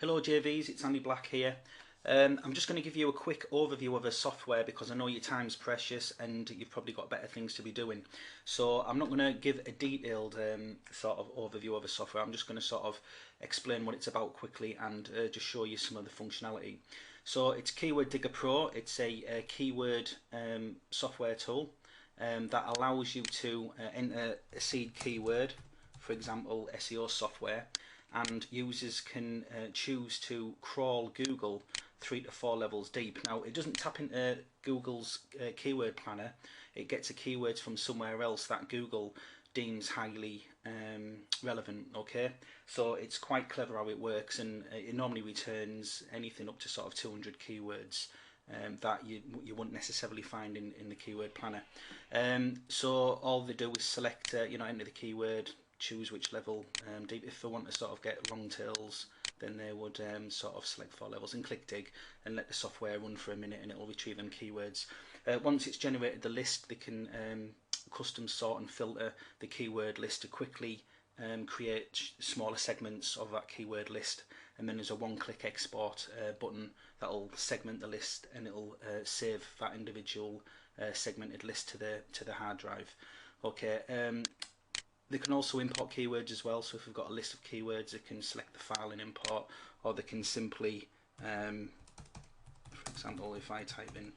Hello JVs, it's Andy Black here. I'm just going to give you a quick overview of a software because I know your time's precious and you've probably got better things to be doing. So I'm not going to give a detailed sort of overview of a software. I'm just going to sort of explain what it's about quickly and just show you some of the functionality. So it's Keyword Digger Pro. It's a keyword software tool that allows you to enter a seed keyword, for example SEO software, and users can choose to crawl Google 3 to 4 levels deep. Now it doesn't tap into Google's keyword planner, it gets the keywords from somewhere else that Google deems highly relevant. Okay, so it's quite clever how it works, and it normally returns anything up to sort of 200 keywords that you wouldn't necessarily find in the keyword planner. So all they do is select, enter the keyword, choose which level deep. If they want to sort of get long tails, then they would sort of select 4 levels and click dig and let the software run for a minute and it will retrieve them keywords. Once it's generated the list, they can custom sort and filter the keyword list to quickly create smaller segments of that keyword list, and then there's a one-click export button that will segment the list and it will save that individual segmented list to the hard drive. Okay. They can also import keywords as well, so if we've got a list of keywords, they can select the file and import, or they can simply, for example, if I type in,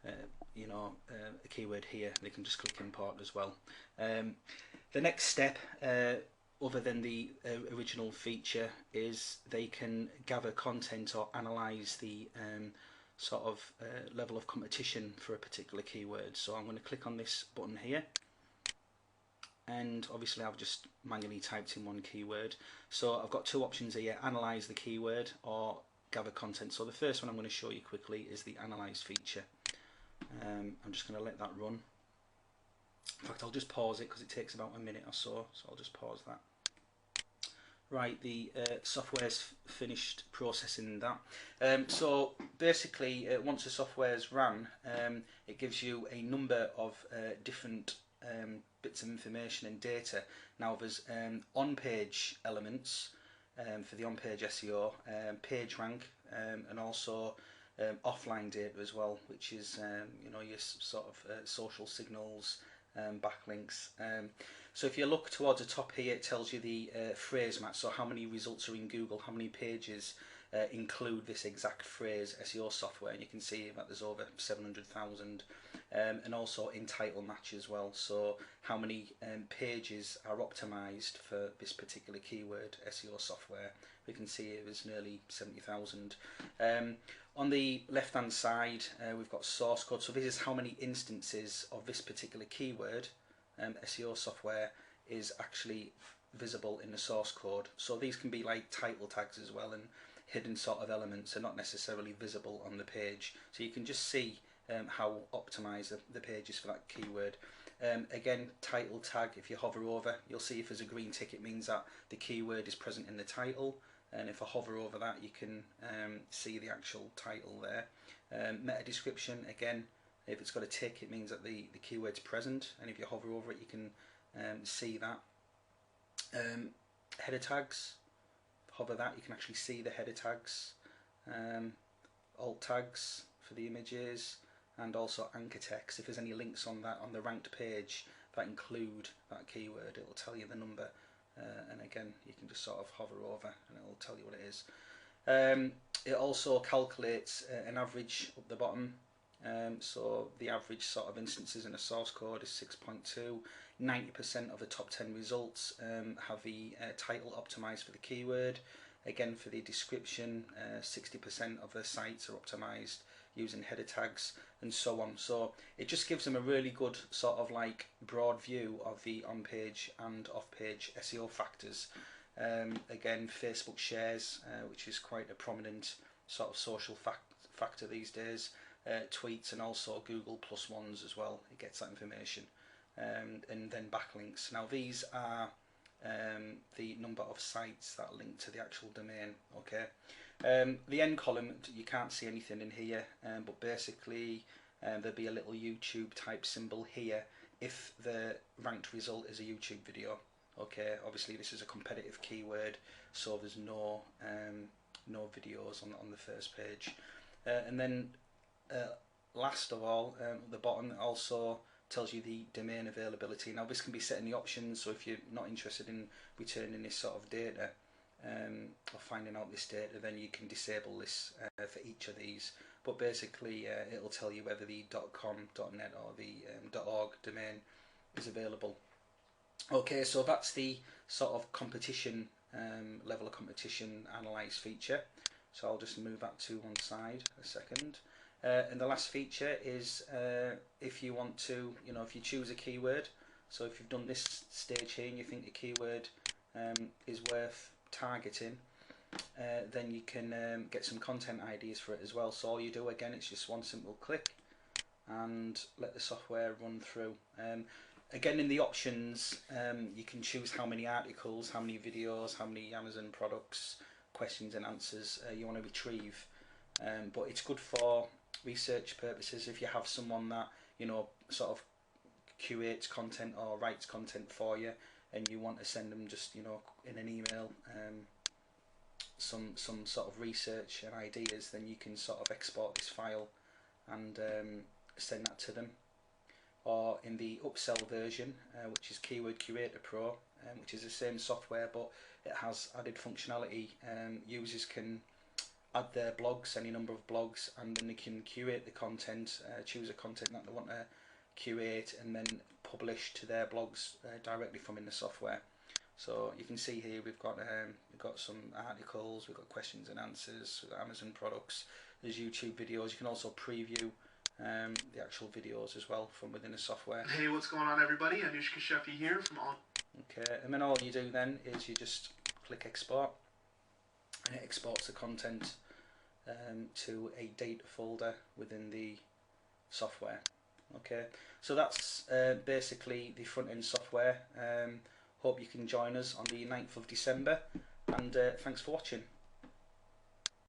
a keyword here, they can just click import as well. The next step, other than the original feature, is they can gather content or analyse the sort of level of competition for a particular keyword. So I'm going to click on this button here, and obviously I've just manually typed in one keyword. So I've got two options here: analyze the keyword or gather content. So the first one I'm going to show you quickly is the analyze feature. I'm just going to let that run. In fact, I'll just pause it because it takes about a minute or so I'll just pause that. Right, the software's finished processing that. So basically, once the software's ran, it gives you a number of different bits of information and data. Now there's on-page elements for the on-page SEO, page rank, and also offline data as well, which is your sort of social signals, backlinks. So if you look towards the top here, it tells you the phrase match, so how many results are in Google, how many pages include this exact phrase SEO software, and you can see that there's over 700,000, and also in title match as well, so how many pages are optimized for this particular keyword SEO software. We can see it was nearly 70,000. On the left hand side, we've got source code, so this is how many instances of this particular keyword SEO software is actually visible in the source code. So these can be like title tags as well, and hidden sort of elements are not necessarily visible on the page, so you can just see how optimized the page is for that keyword. Again, title tag, if you hover over, you'll see if there's a green tick, it means that the keyword is present in the title, and if I hover over that, you can see the actual title there. Meta description, again, if it's got a tick, it means that the keyword's present, and if you hover over it, you can see that. Header tags, hover that, you can actually see the header tags. Alt tags for the images, and also anchor text. If there's any links on that on the ranked page that include that keyword, it will tell you the number, and again, you can just sort of hover over and it will tell you what it is. It also calculates an average up the bottom. So the average sort of instances in a source code is 6.2. 90% of the top 10 results have the title optimized for the keyword. Again, for the description, 60% of the sites are optimized using header tags, and so on. So it just gives them a really good sort of like broad view of the on-page and off-page SEO factors. Again, Facebook shares, which is quite a prominent sort of social factor these days. Tweets, and also Google plus ones as well, it gets that information, and then backlinks. Now these are the number of sites that link to the actual domain. Okay, the end column, you can't see anything in here, but basically there'll be a little YouTube type symbol here if the ranked result is a YouTube video. Okay, obviously this is a competitive keyword, so there's no no videos on the first page. And then last of all, the bottom also tells you the domain availability. Now this can be set in the options, so if you're not interested in returning this sort of data or finding out this data, then you can disable this for each of these. But basically it'll tell you whether the .com, .net or the .org domain is available. Okay, so that's the sort of competition, level of competition analyze feature. So I'll just move that to one side a second. And the last feature is if you want to, if you choose a keyword, so if you've done this stage here and you think the keyword is worth targeting, then you can get some content ideas for it as well. So all you do, again, it's just one simple click and let the software run through. Again, in the options, you can choose how many articles, how many videos, how many Amazon products, questions and answers you want to retrieve. But it's good for research purposes if you have someone that sort of curates content or writes content for you, and you want to send them just in an email some sort of research and ideas, then you can sort of export this file and send that to them. Or in the upsell version, which is Keyword Curator Pro, which is the same software but it has added functionality. Users can add their blogs, any number of blogs, and then they can curate the content, choose a content that they want to curate, and then publish to their blogs directly from in the software. So you can see here we've got some articles, we've got questions and answers, we've got Amazon products, there's YouTube videos. You can also preview the actual videos as well from within the software. Hey, what's going on, everybody? Anushka Sheffy here from All. Okay, and then all you do then is you just click export, and it exports the content to a data folder within the software. Okay, so that's basically the front end software. Hope you can join us on the 9th of December, and thanks for watching.